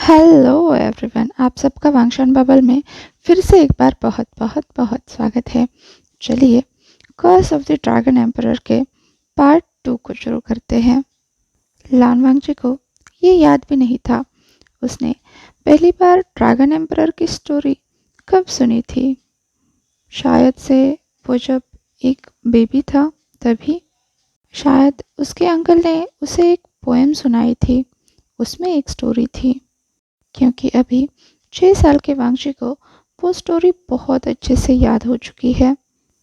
Hello everyone, आप सबका वांगशान bubble में फिर से एक बार बहुत बहुत बहुत स्वागत है। चलिए Curse of the Dragon Emperor के पार्ट 2 को शुरू करते हैं। लान वांगजी को ये याद भी नहीं था उसने पहली बार ड्रैगन एम्परर की स्टोरी कब सुनी थी। शायद से वो जब एक बेबी था तभी। शायद उसके अंकल ने उसे एक पोएम सुनाई थी, उसमें एक स्टोरी थी। क्योंकि अभी 6 साल के वांगजी को वो स्टोरी बहुत अच्छे से याद हो चुकी है।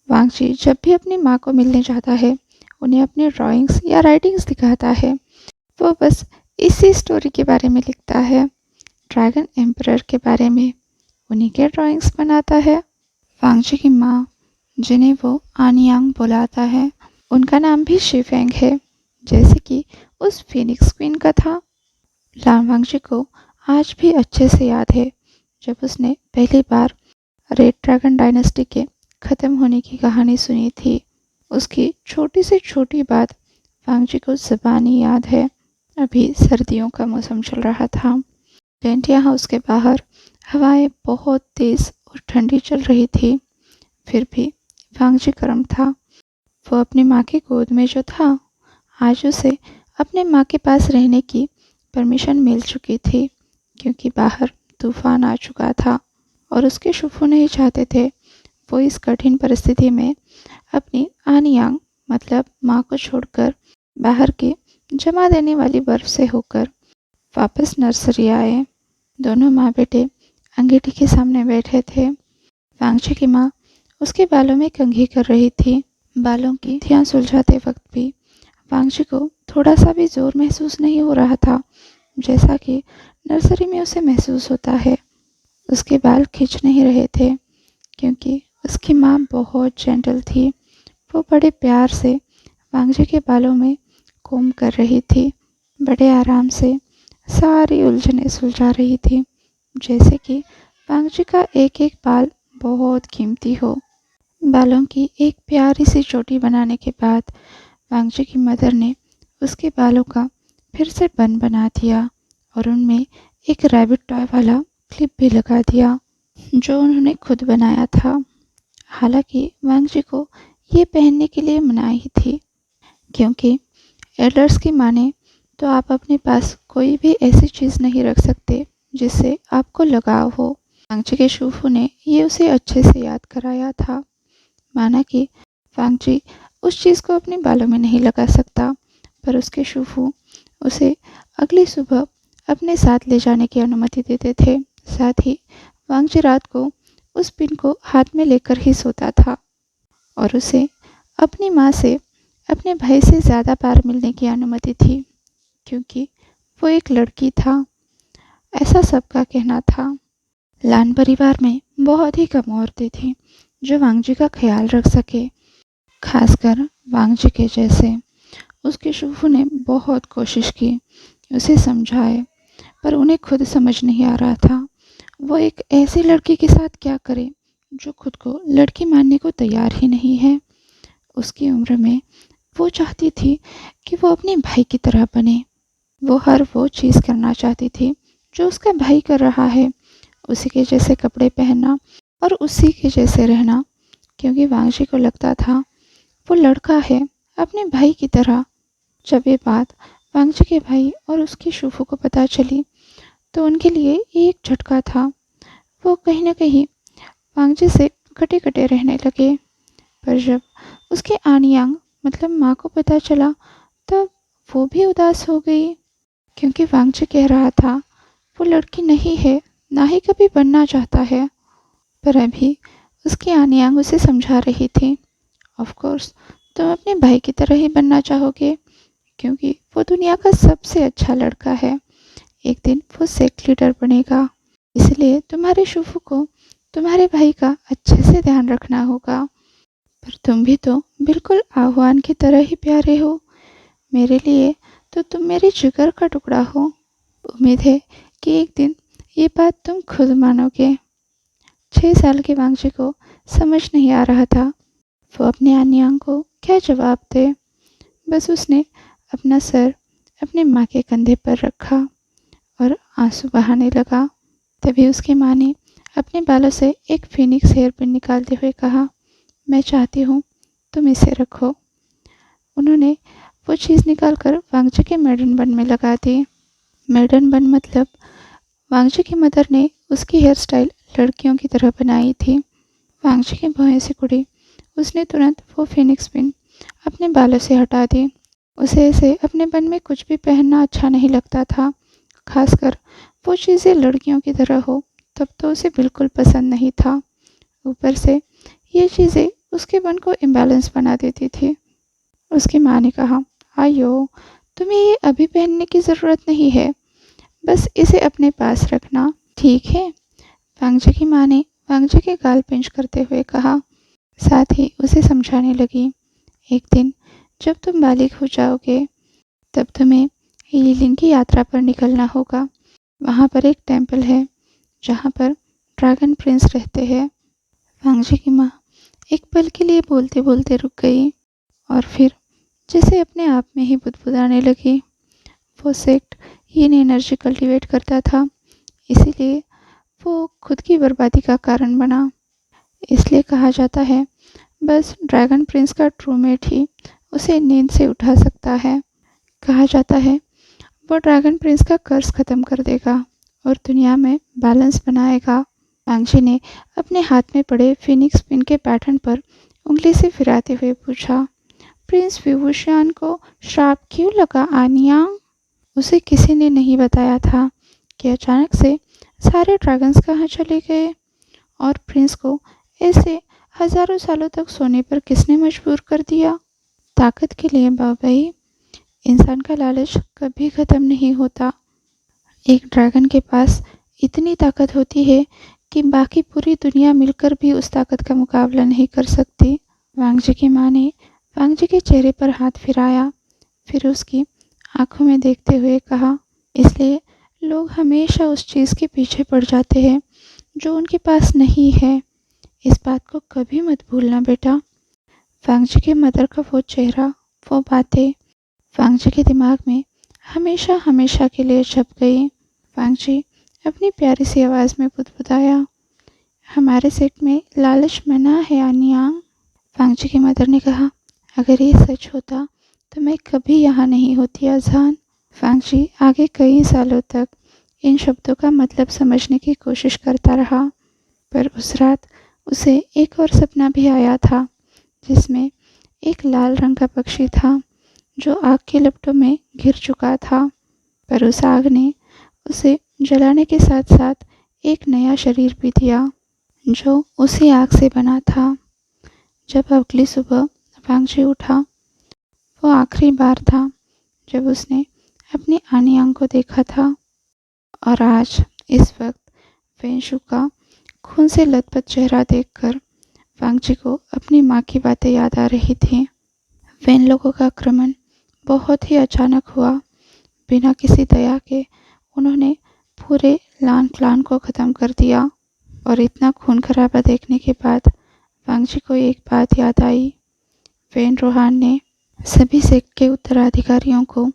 वांगजी जब भी अपनी माँ को मिलने जाता है, उन्हें अपनी ड्राइंग्स या राइटिंग्स दिखाता है। वो बस इसी स्टोरी के बारे में लिखता है, ड्रैगन एम्परर के बारे में उन्हीं के ड्राइंग्स बनाता है। वांगजी की माँ, जिन्हें वो आनियांग बुलाता है, उनका नाम भी शिफेंग है, जैसे कि उस फीनिक्स क्वीन का था। लान वांगजी को आज भी अच्छे से याद है जब उसने पहली बार रेड ड्रैगन डायनेस्टी के ख़त्म होने की कहानी सुनी थी। उसकी छोटी से छोटी बात वांगजी को ज़बानी याद है। अभी सर्दियों का मौसम चल रहा था। डेंटिया हाउस के बाहर हवाएं बहुत तेज़ और ठंडी चल रही थी। फिर भी वांगजी गर्म था। वो अपनी माँ की गोद में जो था, आज उसे अपने माँ के पास रहने की परमिशन मिल चुकी थी, क्योंकि बाहर तूफान आ चुका था और उसके फूफू नहीं चाहते थे वो इस कठिन परिस्थिति में अपनी आनियांग मतलब माँ को छोड़कर बाहर की जमा देने वाली बर्फ से होकर वापस नर्सरी आए। दोनों माँ बेटे अंगीठी के सामने बैठे थे। वांगजी की माँ उसके बालों में कंघी कर रही थी। बालों की ध्यान सुलझाते वक्त भी वांगजी को थोड़ा सा भी जोर महसूस नहीं हो रहा था, जैसा कि नर्सरी में उसे महसूस होता है। उसके बाल खींच नहीं रहे थे क्योंकि उसकी माँ बहुत जेंटल थी। वो बड़े प्यार से वांगजी के बालों में कोम कर रही थी, बड़े आराम से सारी उलझनें सुलझा रही थी, जैसे कि वांगजी का एक एक बाल बहुत कीमती हो। बालों की एक प्यारी सी चोटी बनाने के बाद वांगजी की मदर ने उसके बालों का फिर से बन बना दिया और उनमें एक रैबिट टॉय वाला क्लिप भी लगा दिया, जो उन्होंने खुद बनाया था। हालांकि वांगजी को ये पहनने के लिए मनाही थी, क्योंकि एल्डर्स की माने तो आप अपने पास कोई भी ऐसी चीज़ नहीं रख सकते जिससे आपको लगाव हो। वांगजी के शूफू ने ये उसे अच्छे से याद कराया था। माना कि वांगजी उस चीज़ को अपने बालों में नहीं लगा सकता, पर उसके शूफू उसे अगली सुबह अपने साथ ले जाने की अनुमति देते थे। साथ ही वांगजी रात को उस पिन को हाथ में लेकर ही सोता था और उसे अपनी माँ से अपने भाई से ज़्यादा बार मिलने की अनुमति थी, क्योंकि वो एक लड़की था, ऐसा सबका कहना था। लान परिवार में बहुत ही कम औरतें थीं जो वांगजी का ख्याल रख सके, खासकर वांगजी के जैसे। उसके शूफू ने बहुत कोशिश की उसे समझाए, पर उन्हें खुद समझ नहीं आ रहा था वो एक ऐसी लड़की के साथ क्या करे जो खुद को लड़की मानने को तैयार ही नहीं है। उसकी उम्र में वो चाहती थी कि वो अपने भाई की तरह बने। वो हर वो चीज़ करना चाहती थी जो उसका भाई कर रहा है, उसी के जैसे कपड़े पहनना और उसी के जैसे रहना, क्योंकि वांगजी को लगता था वो लड़का है अपने भाई की तरह। जब ये बात वांगजी के भाई और उसकी शूफू को पता चली तो उनके लिए एक झटका था। वो कहीं न कहीं वांगजी से कटे कटे रहने लगे। पर जब उसके आनियांग मतलब माँ को पता चला तब वो भी उदास हो गई, क्योंकि वांगजी कह रहा था वो लड़की नहीं है, ना ही कभी बनना चाहता है। पर अभी उसकी आनियांग उसे समझा रही थी, ऑफ कोर्स तुम अपने भाई की तरह ही बनना चाहोगे, क्योंकि वो दुनिया का सबसे अच्छा लड़का है। एक दिन वो सेक्ट लीडर बनेगा, इसलिए तुम्हारे शूफू को तुम्हारे भाई का अच्छे से ध्यान रखना होगा। पर तुम भी तो बिल्कुल आह्वान की तरह ही प्यारे हो। मेरे लिए तो तुम मेरे जिगर का टुकड़ा हो। उम्मीद है कि एक दिन ये बात तुम खुद मानोगे। 6 साल के वांगजी को समझ नहीं आ रहा था वो अपने आनियांग को क्या जवाब दे। बस उसने अपना सर अपने माँ के कंधे पर रखा और आंसू बहाने लगा। तभी उसकी माँ ने अपने बालों से एक फिनिक्स हेयरपिन निकालते हुए कहा, मैं चाहती हूँ तुम इसे रखो। उन्होंने वो चीज़ निकालकर वांगजी के मेडन बन में लगा दी। मेडन बन मतलब वांगजी की मदर ने उसकी हेयर स्टाइल लड़कियों की तरह बनाई थी। वांगजी की भौहें सिकुड़ी। उसने तुरंत वो फिनिक्स पिन अपने बालों से हटा दी। उसे ऐसे अपने बन में कुछ भी पहनना अच्छा नहीं लगता था, खासकर वो चीज़ें लड़कियों की तरह हो तब तो उसे बिल्कुल पसंद नहीं था। ऊपर से ये चीज़ें उसके बन को इम्बैलेंस बना देती थी। उसकी माँ ने कहा, आयो, तुम्हें ये अभी पहनने की ज़रूरत नहीं है, बस इसे अपने पास रखना, ठीक है? वांगजी की माँ ने वांगजी के गाल पिंच करते हुए कहा। साथ ही उसे समझाने लगी, एक दिन जब तुम बालिग हो जाओगे तब तुम्हें हीलिंग की यात्रा पर निकलना होगा। वहाँ पर एक टेम्पल है जहाँ पर ड्रैगन प्रिंस रहते हैं। वांगजी की माँ एक पल के लिए बोलते बोलते रुक गई और फिर जैसे अपने आप में ही बुदबुदाने लगी। वो सेक्ट यीन एनर्जी कल्टीवेट करता था, इसीलिए वो खुद की बर्बादी का कारण बना। इसलिए कहा जाता है बस ड्रैगन प्रिंस का ट्रूमेट ही उसे नींद से उठा सकता है। कहा जाता है वो ड्रैगन प्रिंस का कर्ज खत्म कर देगा और दुनिया में बैलेंस बनाएगा। वांगजी ने अपने हाथ में पड़े फिनिक्स पिन के पैटर्न पर उंगली से फिराते हुए पूछा, प्रिंस विभूषण को श्राप क्यों लगा आनिया? उसे किसी ने नहीं बताया था कि अचानक से सारे ड्रैगन्स कहाँ चले गए और प्रिंस को ऐसे हजारों सालों तक सोने पर किसने मजबूर कर दिया। ताकत के लिए बाबाई, इंसान का लालच कभी ख़त्म नहीं होता। एक ड्रैगन के पास इतनी ताकत होती है कि बाकी पूरी दुनिया मिलकर भी उस ताकत का मुकाबला नहीं कर सकती। वांगजी की माँ ने वांगजी के चेहरे पर हाथ फिराया, फिर उसकी आंखों में देखते हुए कहा, इसलिए लोग हमेशा उस चीज़ के पीछे पड़ जाते हैं जो उनके पास नहीं है। इस बात को कभी मत भूलना बेटा। वांगजी के मदर का वो चेहरा, वो बातें वांगजी के दिमाग में हमेशा हमेशा के लिए छप गई। वांगजी अपनी प्यारी सी आवाज़ में बुदबुदाया, हमारे सेट में लालच मना है आनियांग। वांगजी की मदर ने कहा, अगर ये सच होता तो मैं कभी यहाँ नहीं होती अजान। वांगजी आगे कई सालों तक इन शब्दों का मतलब समझने की कोशिश करता रहा, पर उस रात उसे एक और सपना भी आया था जिसमें एक लाल रंग का पक्षी था जो आग की लपटों में घिर चुका था, पर उस आग ने उसे जलाने के साथ साथ एक नया शरीर भी दिया जो उसी आग से बना था। जब अगली सुबह वांगजी उठा, वो आखिरी बार था जब उसने अपनी आनियांग को देखा था और आज इस वक्त वेंशु का खून से लथपथ चेहरा देखकर वांगजी को अपनी माँ की बातें याद आ रही थीं। वेन लोगों का आक्रमण बहुत ही अचानक हुआ। बिना किसी दया के उन्होंने पूरे लान क्लान को ख़त्म कर दिया और इतना खून खराबा देखने के बाद वांगजी को एक बात याद आई। वेन रोहान ने सभी सेक्ट के उत्तराधिकारियों को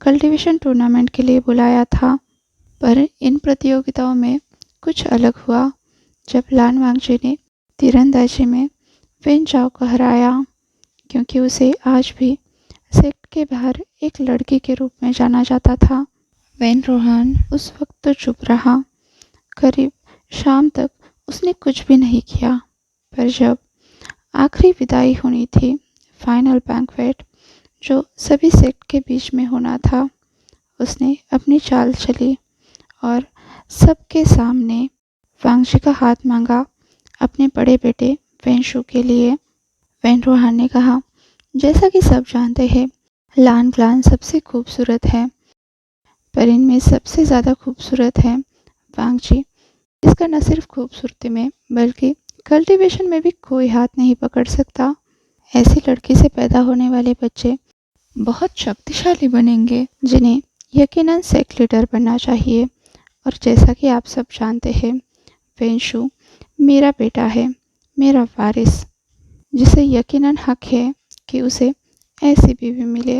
कल्टीवेशन टूर्नामेंट के लिए बुलाया था, पर इन प्रतियोगिताओं में कुछ अलग हुआ जब लान वांगजी ने तीरंदाजी में वेन चाओ को हराया, क्योंकि उसे आज भी सेक्ट के बाहर एक लड़की के रूप में जाना जाता था। वेन रोहान उस वक्त तो चुप रहा। करीब शाम तक उसने कुछ भी नहीं किया, पर जब आखिरी विदाई होनी थी, फाइनल बैंक्वेट जो सभी सेक्ट के बीच में होना था, उसने अपनी चाल चली और सबके सामने वांगजी का हाथ मांगा अपने बड़े बेटे वेंशु के लिए। वेन रोहान ने कहा, जैसा कि सब जानते हैं लान क्लान सबसे खूबसूरत है, पर इनमें सबसे ज़्यादा खूबसूरत है वांगजी, इसका न सिर्फ खूबसूरती में बल्कि कल्टीवेशन में भी कोई हाथ नहीं पकड़ सकता। ऐसी लड़की से पैदा होने वाले बच्चे बहुत शक्तिशाली बनेंगे जिन्हें यकीनन सेक्ट लीडर बनना चाहिए। और जैसा कि आप सब जानते हैं, वेंशु मेरा बेटा है, मेरा वारिस, जिसे यकीनन हक है कि उसे ऐसी बीवी मिले।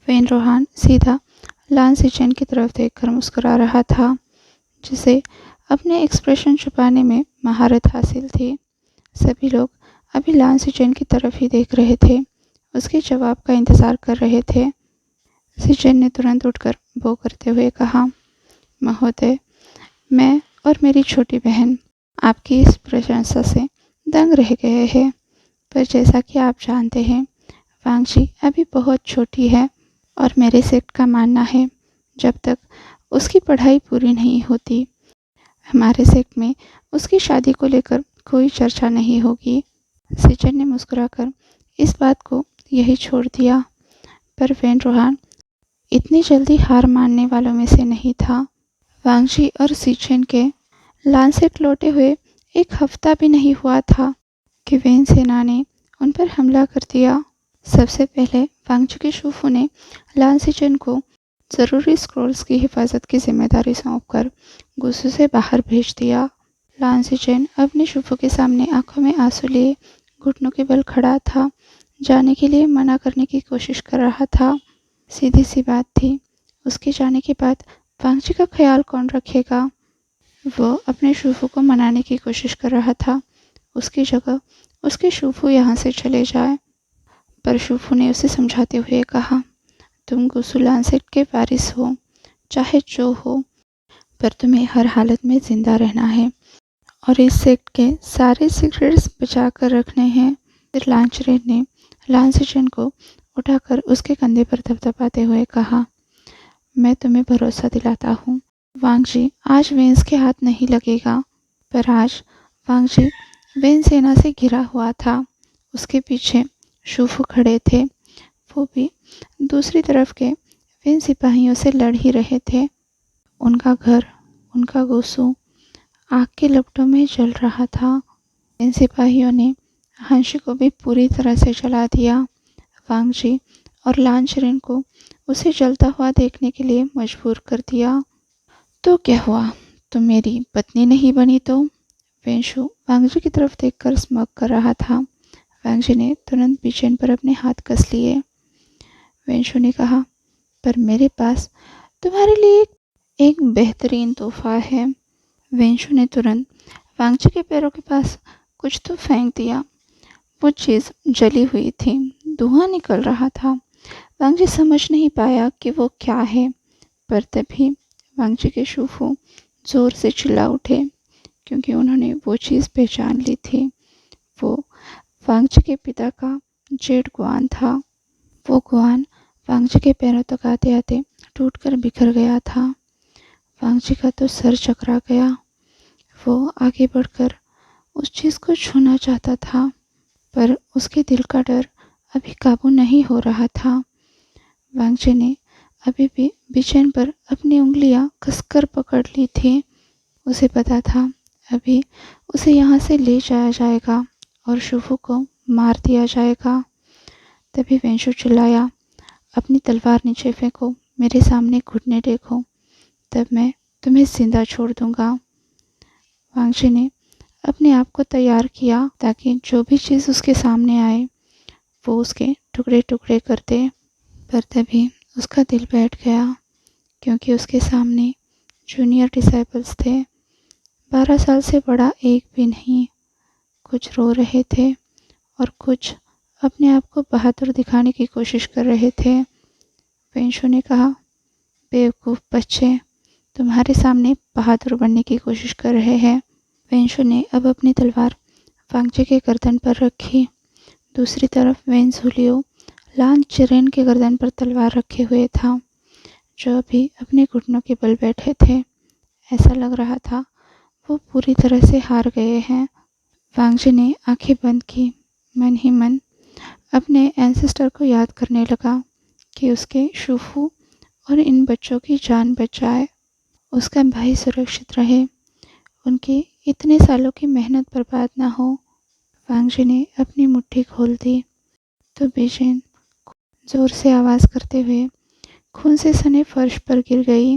वेन रोहान सीधा लान सिचेन की तरफ देखकर मुस्कुरा रहा था, जिसे अपने एक्सप्रेशन छुपाने में महारत हासिल थी। सभी लोग अभी लान सिचेन की तरफ ही देख रहे थे, उसके जवाब का इंतज़ार कर रहे थे। सिचेन ने तुरंत उठकर बो करते हुए कहा, महोदय, मैं और मेरी छोटी बहन आपकी इस प्रशंसा से दंग रह गए हैं। पर जैसा कि आप जानते हैं, वांगजी अभी बहुत छोटी है और मेरे सेक्ट का मानना है, जब तक उसकी पढ़ाई पूरी नहीं होती, हमारे सेक्ट में उसकी शादी को लेकर कोई चर्चा नहीं होगी। सिचेन ने मुस्कुराकर इस बात को यही छोड़ दिया, पर वैन रोहान इतनी जल्दी हार मानने वालों में से नहीं था। वांगजी और सिचेन के लानसेट लौटे हुए एक हफ्ता भी नहीं हुआ था कि वैन सेना ने उन पर हमला कर दिया। सबसे पहले वांगजी के शूफू ने लान सिचेन को ज़रूरी स्क्रॉल्स की हिफाजत की जिम्मेदारी सौंपकर गुस्से से बाहर भेज दिया। लान सिचेन अपने शूफू के सामने आंखों में आंसू लिए घुटनों के बल खड़ा था, जाने के लिए मना करने की कोशिश कर रहा था। सीधी सी बात थी, उसके जाने के बाद वांगजी का ख्याल कौन रखेगा। वो अपने शूफू को मनाने की कोशिश कर रहा था, उसकी जगह उसके शूफू यहाँ से चले जाए। पर शूफू ने उसे समझाते हुए कहा, तुम गुसु लानसेट के वारिस हो, चाहे जो हो, पर तुम्हें हर हालत में जिंदा रहना है और इस सेक्ट के सारे सीक्रेट्स बचा कर रखने हैं। फिर लांचरेन ने लान सिचेन को उठाकर उसके कंधे पर थपथपाते हुए कहा, मैं तुम्हें भरोसा दिलाता हूँ, वांगजी आज वेंस के हाथ नहीं लगेगा। पर आज वांगजी वेन सेना से घिरा हुआ था, उसके पीछे शूफू खड़े थे, वो भी दूसरी तरफ के वेन सिपाहियों से लड़ ही रहे थे। उनका घर, उनका गुस्सू आग के लपटों में जल रहा था। इन सिपाहियों ने हंशी को भी पूरी तरह से जला दिया। वांगजी और लांचरेन को उसे जलता हुआ देखने के लिए मजबूर कर दिया। तो क्या हुआ, तुम मेरी पत्नी नहीं बनी तो? वेंशु वांगजी की तरफ देखकर स्मग कर रहा था। वांगजी ने तुरंत बिचेन पर अपने हाथ कस लिए। वेंशु ने कहा, पर मेरे पास तुम्हारे लिए एक बेहतरीन तोहफा है। वेंशु ने तुरंत वांगजी के पैरों के पास कुछ तो फेंक दिया। वो चीज़ जली हुई थी, धुआं निकल रहा था। वांगजी समझ नहीं पाया कि वो क्या है, पर तभी वांगजी के शूफू जोर से चिल्ला उठे, क्योंकि उन्होंने वो चीज़ पहचान ली थी। वो वांगजी के पिता का जेड गुआन था। वो गुआन वांगजी के पैरों तक आते आते टूटकर बिखर गया था। वांगजी का तो सर चकरा गया। वो आगे बढ़कर उस चीज़ को छूना चाहता था, पर उसके दिल का डर अभी काबू नहीं हो रहा था। वांगजी ने अभी भी बिचेन पर अपनी उंगलियां कसकर पकड़ ली थी। उसे पता था अभी उसे यहाँ से ले जाया जाएगा और शूफू को मार दिया जाएगा। तभी वेंशु चिल्लाया, अपनी तलवार नीचे फेंको, मेरे सामने घुटने टेको, तब मैं तुम्हें जिंदा छोड़ दूंगा। वांगजी ने अपने आप को तैयार किया ताकि जो भी चीज़ उसके सामने आए वो उसके टुकड़े टुकड़े कर दे। पर तभी उसका दिल बैठ गया, क्योंकि उसके सामने जूनियर डिसाइपल्स थे। 12 साल से बड़ा एक भी नहीं। कुछ रो रहे थे और कुछ अपने आप को बहादुर दिखाने की कोशिश कर रहे थे। वेंशु ने कहा, बेवकूफ़ बच्चे, तुम्हारे सामने बहादुर बनने की कोशिश कर रहे हैं। वेंशु ने अब अपनी तलवार वांगजी के गर्दन पर रखी। दूसरी तरफ वेन झूलियो लान चिरेन के गर्दन पर तलवार रखे हुए था, जो अभी अपने घुटनों के बल बैठे थे। ऐसा लग रहा था वो पूरी तरह से हार गए हैं। वांगजी ने आंखें बंद की, मन ही मन अपने एंसेस्टर को याद करने लगा कि उसके शूफू और इन बच्चों की जान बच जाए, उसका भाई सुरक्षित रहे, उनकी इतने सालों की मेहनत बर्बाद ना हो। वांगजी ने अपनी मुट्ठी खोल दी तो बिचेन जोर से आवाज़ करते हुए खून से सने फर्श पर गिर गई।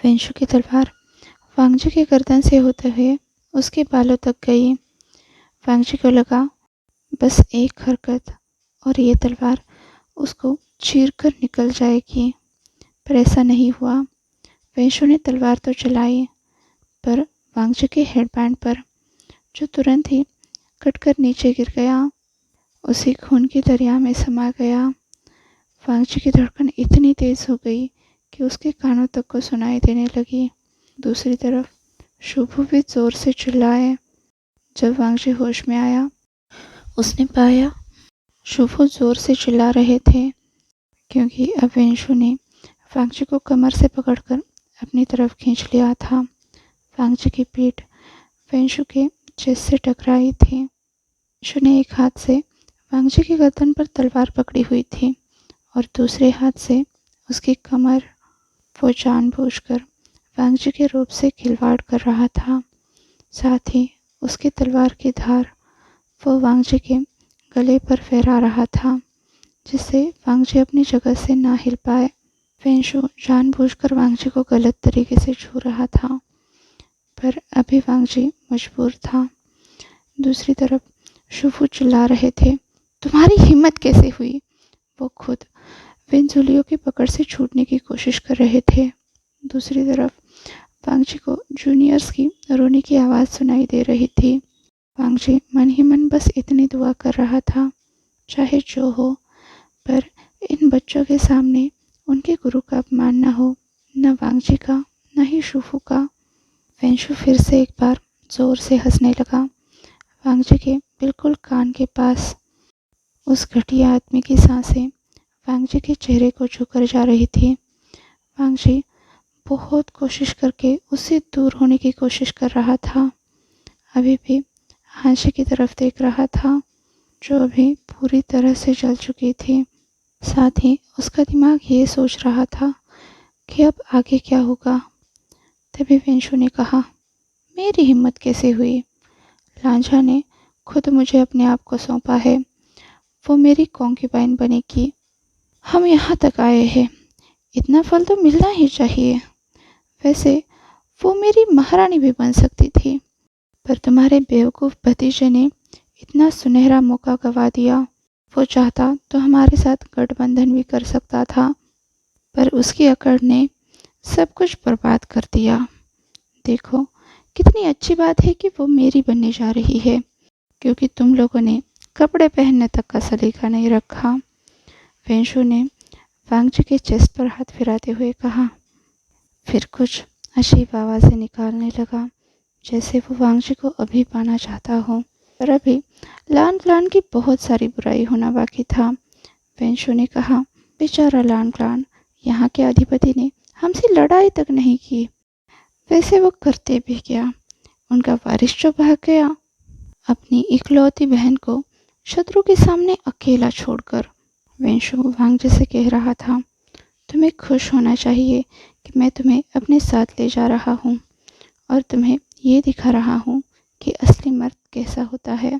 वेंशु की तलवार वांगजी के गर्दन से होते हुए उसके बालों तक गई। वांगजी को लगा बस एक हरकत और ये तलवार उसको चीर कर निकल जाएगी। पर ऐसा नहीं हुआ। वेंशु ने तलवार तो चलाई, पर वांगजी के हेडबैंड पर, जो तुरंत ही कटकर नीचे गिर गया, उसी खून की दरिया में समा गया। वांगजी की धड़कन इतनी तेज हो गई कि उसके कानों तक को सुनाई देने लगी। दूसरी तरफ शुभू भी जोर से चिल्लाए। जब वांगजी होश में आया, उसने पाया शुभू जोर से चिल्ला रहे थे, क्योंकि अब वेंशु ने वांगजी को कमर से पकड़कर अपनी तरफ खींच लिया था। वांगजी की पीठ वेंशु के चेस्ट से टकराई थी। वेंशु ने एक हाथ से वांगजी की गर्दन पर तलवार पकड़ी हुई थी और दूसरे हाथ से उसकी कमर। वो जानबूझकर वांगजी के रूप से खिलवाड़ कर रहा था। साथ ही उसकी तलवार की धार वो वांगजी के गले पर फहरा रहा था, जिससे वांगजी अपनी जगह से ना हिल पाए। वेंशु जानबूझकर वांगजी को गलत तरीके से छू रहा था, पर अभी वांगजी मजबूर था। दूसरी तरफ शुभू चिल्ला रहे थे, तुम्हारी हिम्मत कैसे हुई? वो खुद वेंजुलियो की पकड़ से छूटने की कोशिश कर रहे थे। दूसरी तरफ वांगजी को जूनियर्स की रोने की आवाज़ सुनाई दे रही थी। वांगजी मन ही मन बस इतनी दुआ कर रहा था, चाहे जो हो, पर इन बच्चों के सामने उनके गुरु का अपमान न हो, न वांगजी का, न ही शुभू का। वेंशु फिर से एक बार जोर से हंसने लगा। वांगजी के बिल्कुल कान के पास उस घटिया आदमी की सांसें वांगजी के चेहरे को छूकर जा रही थी। वांगजी बहुत कोशिश करके उससे दूर होने की कोशिश कर रहा था। अभी भी हांशी की तरफ देख रहा था, जो अभी पूरी तरह से जल चुकी थी। साथ ही उसका दिमाग ये सोच रहा था कि अब आगे क्या होगा। तभी वेंशु ने कहा, मेरी हिम्मत कैसे हुई? लांझा ने खुद मुझे अपने आप को सौंपा है। वो मेरी कॉन्क्यूबाइन बनेगी। हम यहाँ तक आए हैं, इतना फल तो मिलना ही चाहिए। वैसे वो मेरी महारानी भी बन सकती थी, पर तुम्हारे बेवकूफ़ भतीजे ने इतना सुनहरा मौका गंवा दिया। वो चाहता तो हमारे साथ गठबंधन भी कर सकता था, पर उसकी अकड़ ने सब कुछ बर्बाद कर दिया। देखो कितनी अच्छी बात है कि वो मेरी बनने जा रही है, क्योंकि तुम लोगों ने कपड़े पहनने तक का सलीका नहीं रखा। वेंशु ने वांगजी के चेस्ट पर हाथ फिराते हुए कहा। फिर कुछ अजीब आवाज़ें निकालने लगा, जैसे वो वांगजी को अभी पाना चाहता हो, पर अभी लान क्लान की बहुत सारी बुराई होना बाकी था। वेंशु ने कहा, बेचारा लान क्लान, यहाँ के अधिपति ने हमसे लड़ाई तक नहीं की। वैसे वो करते भी क्या? उनका वारिस जो भाग गया, अपनी इकलौती बहन को शत्रु के सामने अकेला छोड़कर। वेंशु वांगजी से कह रहा था, तुम्हें खुश होना चाहिए कि मैं तुम्हें अपने साथ ले जा रहा हूँ और तुम्हें ये दिखा रहा हूँ कि असली मर्द कैसा होता है।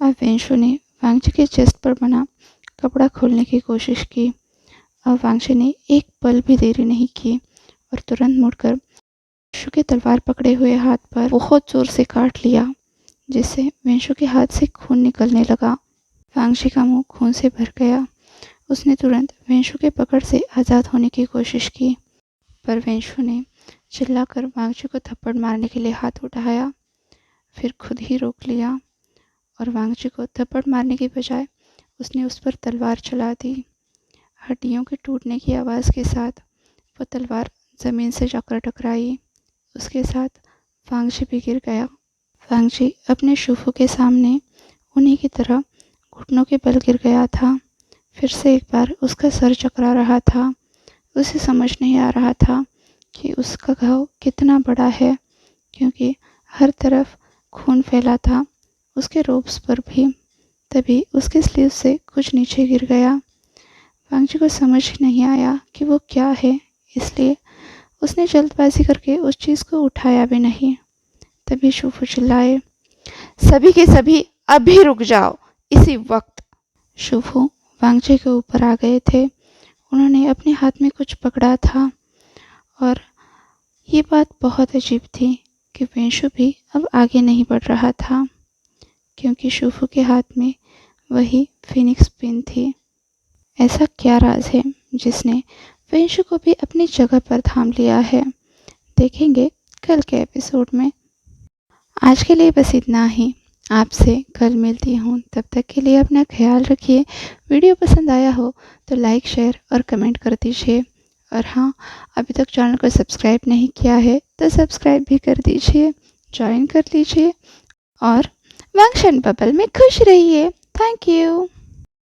अब वेंशु ने वांगजी के चेस्ट पर बना कपड़ा खोलने की कोशिश की। अब वांगजी ने एक पल भी देरी नहीं की और तुरंत मुड़कर वेंशु के तलवार पकड़े हुए हाथ पर बहुत जोर से काट लिया, जिससे वेंशु के हाथ से खून निकलने लगा। वांगजी का मुंह खून से भर गया। उसने तुरंत वेंशु के पकड़ से आज़ाद होने की कोशिश की, पर वेंशु ने चिल्लाकर वांगजी को थप्पड़ मारने के लिए हाथ उठाया, फिर खुद ही रोक लिया और वांगजी को थप्पड़ मारने की बजाय उसने उस पर तलवार चला दी। हड्डियों के टूटने की आवाज़ के साथ वो तलवार ज़मीन से जाकर टकराई। उसके साथ वांगजी भी गिर गया। वांगजी अपने शुभू के सामने उन्हीं की तरह घुटनों के बल गिर गया था। फिर से एक बार उसका सर चकरा रहा था। उसे समझ नहीं आ रहा था कि उसका घाव कितना बड़ा है, क्योंकि हर तरफ खून फैला था, उसके रोब्स पर भी। तभी उसके स्लीव से कुछ नीचे गिर गया। वांगजी को समझ ही नहीं आया कि वो क्या है, इसलिए उसने जल्दबाजी करके उस चीज़ को उठाया भी नहीं। तभी शुभू चिल्लाए, सभी के सभी अभी रुक जाओ, इसी वक्त। शुभू वांगजी के ऊपर आ गए थे। उन्होंने अपने हाथ में कुछ पकड़ा था और ये बात बहुत अजीब थी कि वेंशु भी अब आगे नहीं बढ़ रहा था, क्योंकि शुभू के हाथ में वही फिनिक्स पिन थी। ऐसा क्या राज है जिसने वेंशु को भी अपनी जगह पर थाम लिया है। देखेंगे कल के एपिसोड में। आज के लिए बस इतना ही। आपसे कल मिलती हूँ, तब तक के लिए अपना ख्याल रखिए। वीडियो पसंद आया हो तो लाइक, शेयर और कमेंट कर दीजिए। और हाँ, अभी तक चैनल को सब्सक्राइब नहीं किया है तो सब्सक्राइब भी कर दीजिए, ज्वाइन कर लीजिए और वंश एंड बबल में खुश रहिए। Thank you.